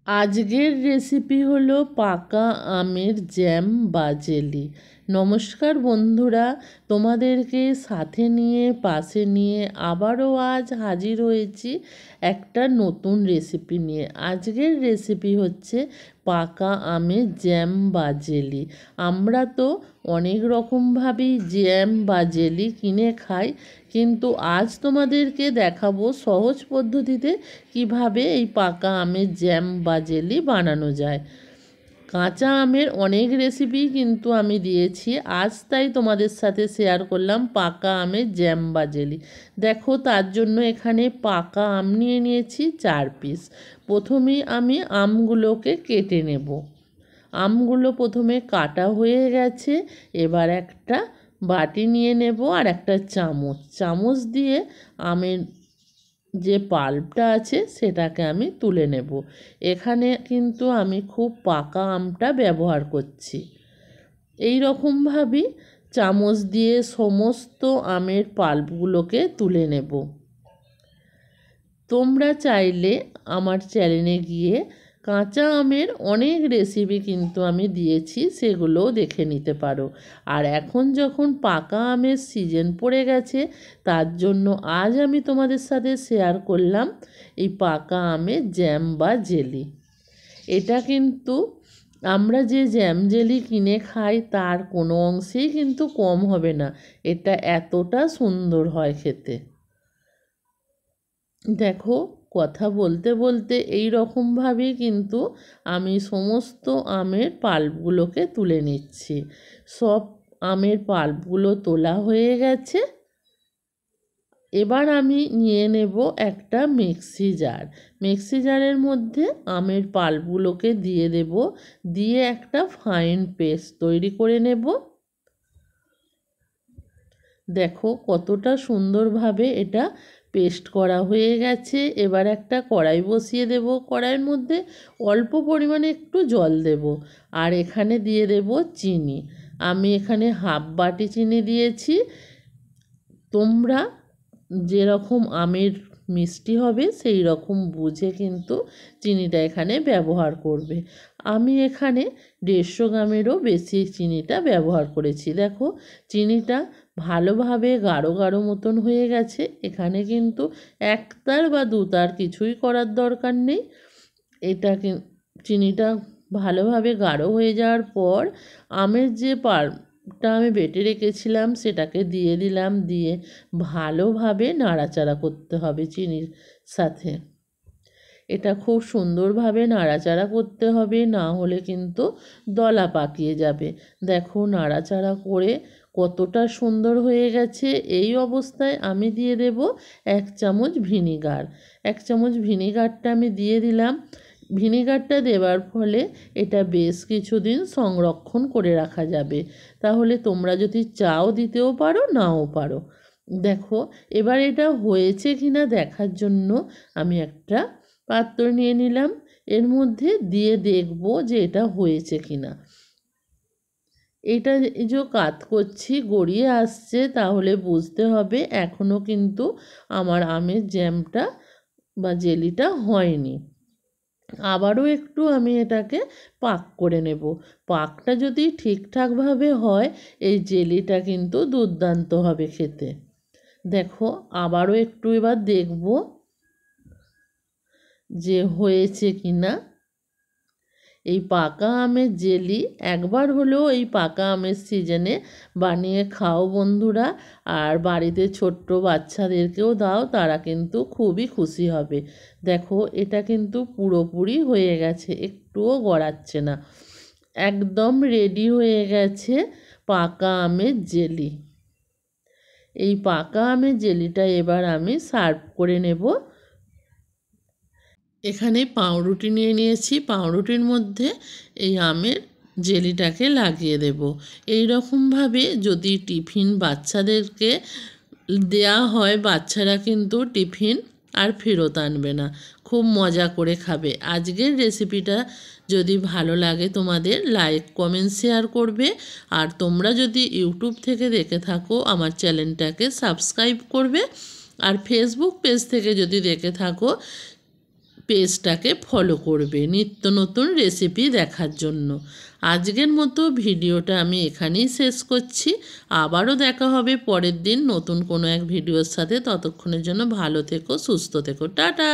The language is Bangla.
আজকের রেসিপি হলো পাকা আমের জ্যাম বা জেলি। নমস্কার বন্ধুরা, তোমাদেরকে সাথে নিয়ে পাশে নিয়ে আবারও আজ হাজির হয়েছি একটা নতুন রেসিপি নিয়ে। আজকের রেসিপি হচ্ছে পাকা আমের জ্যাম বা জেলি। আমরা তো অনেক রকমভাবেই জ্যাম বা জেলি কিনে খাই, কিন্তু আজ তোমাদেরকে দেখাবো সহজ পদ্ধতিতে কিভাবে এই পাকা আমের জ্যাম বা জেলি বানানো যায়। কাঁচা আমের অনেক রেসিপি কিন্তু আমি দিয়েছি, আজ তাই তোমাদের সাথে শেয়ার করলাম পাকা আমের জ্যাম বা জেলি। দেখো, তার জন্য এখানে পাকা আম নিয়ে নিয়েছি 4 পিস। প্রথমেই আমি আমগুলোকে কেটে নেব। আমগুলো প্রথমে কাটা হয়ে গেছে। এবার একটা বাটি নিয়ে নেব আর একটা চামচ দিয়ে আমের যে পাল্পটা আছে সেটাকে আমি তুলে নেব। এখানে কিন্তু আমি খুব পাকা আমটা ব্যবহার করছি। এই রকমভাবেই চামচ দিয়ে সমস্ত আমের পাল্পগুলোকে তুলে নেব। তোমরা চাইলে আমার চ্যানেলে গিয়ে কাঁচা আমের অনেক রেসিপি কিন্তু আমি দিয়েছি, সেগুলোও দেখে নিতে পারো। আর এখন যখন পাকা আমের সিজন পড়ে গেছে, তার জন্য আজ আমি তোমাদের সাথে শেয়ার করলাম এই পাকা আমের জ্যাম বা জেলি। এটা কিন্তু আমরা যে জ্যাম জেলি কিনে খাই তার কোনো অংশেই কিন্তু কম হবে না। এটা এতটা সুন্দর হয় খেতে। দেখো, কথা বলতে বলতে এই রকমভাবেই কিন্তু আমি সমস্ত আমের পাল্পগুলোকে তুলে নিচ্ছি। সব আমের পাল্পগুলো তোলা হয়ে গেছে। এবার আমি নিয়ে নেব একটা মিক্সি জারের মধ্যে আমের পাল্পগুলোকে দিয়ে দেব, দিয়ে একটা ফাইন পেস্ট তৈরি করে নেব। দেখো কতটা সুন্দরভাবে এটা পেস্ট করা হয়ে গেছে। এবার একটা কড়াই বসিয়ে দেব, কড়াইয়ের মধ্যে অল্প পরিমাণে একটু জল দেব, আর এখানে দিয়ে দেব চিনি। আমি এখানে হাফ বাটি চিনি দিয়েছি। তোমরা যেরকম আমের মিষ্টি হবে সেই রকম বুঝে কিন্তু চিনিটা এখানে ব্যবহার করবে। আমি এখানে 150 গ্রামেরও বেশি চিনিটা ব্যবহার করেছি। দেখো, চিনিটা ভালোভাবে গাঢ় গাঢ় মতন হয়ে গেছে। এখানে কিন্তু একতার বা দুতার কিছুই করার দরকার নেই। এটা চিনিটা ভালোভাবে গাঢ় হয়ে যাওয়ার পর আমের যে পাল্পটা আমি বেটে রেখেছিলাম সেটাকে দিয়ে দিলাম, দিয়ে ভালোভাবে নাড়াচাড়া করতে হবে চিনির সাথে। এটা খুব সুন্দরভাবে নাড়াচাড়া করতে হবে, না হলে কিন্তু দলা পাকিয়ে যাবে। দেখো, নাড়াচাড়া করে কতটা সুন্দর হয়ে গেছে। এই অবস্থায় আমি দিয়ে দেব 1 চামচ ভিনিগার। 1 চামচ ভিনিগারটা আমি দিয়ে দিলাম। ভিনিগারটা দেওয়ার ফলে এটা বেশ কিছুদিন সংরক্ষণ করে রাখা যাবে। তাহলে তোমরা যদি চাও দিতেও পারো, নাও পারো। দেখো, এবার এটা হয়েছে কিনা দেখার জন্য আমি একটা পাত্র নিয়ে নিলাম। এর মধ্যে দিয়ে দেখব যে এটা হয়েছে কিনা। এটা যে কাত করছি গড়িয়ে আসছে, তাহলে বুঝতে হবে এখনও কিন্তু আমার আমের জ্যামটা বা জেলিটা হয়নি। আবারও একটু আমি এটাকে পাক করে নেব। পাকটা যদি ঠিকঠাকভাবে হয়, এই জেলিটা কিন্তু দুর্দান্ত হবে খেতে। দেখো, আবারও একটু এবার দেখব যে হয়েছে কিনা। এই পাকা আমের জেলি একবার হলেও এই পাকা আমের সিজনে বানিয়ে খাও বন্ধুরা, আর বাড়িতে ছোট্ট বাচ্চাদেরকেও দাও, তারা কিন্তু খুবই খুশি হবে। দেখো, এটা কিন্তু পুরোপুরি হয়ে গেছে, একটুও গড়াচ্ছে না। একদম রেডি হয়ে গেছে পাকা আমের জেলি। এই পাকা আমের জেলিটা এবার আমি সার্ভ করে নেব। এখানে পাউরুটি নিয়ে নিয়েছি, পাউরুটির মধ্যে এই আমের জেলিটাকে লাগিয়ে দেব। এই রকমভাবে যদি টিফিন বাচ্চাদেরকে দেয়া হয়, বাচ্চারা কিন্তু টিফিন আর ফেরত আনবে না, খুব মজা করে খাবে। আজকের রেসিপিটা যদি ভালো লাগে তোমাদের, লাইক কমেন্ট শেয়ার করবে। আর তোমরা যদি ইউটিউব থেকে দেখে থাকো, আমার চ্যানেলটাকে সাবস্ক্রাইব করবে। আর ফেসবুক পেজ থেকে যদি দেখে থাকো, পেজটাকে ফলো করবে নিত্য নতুন রেসিপি দেখার জন্য। আজকের মতো ভিডিওটা আমি এখানেই শেষ করছি। আবারও দেখা হবে পরের দিন নতুন কোনো এক ভিডিওর সাথে। ততক্ষণের জন্য ভালো থেকো, সুস্থ থেকো, টাটা।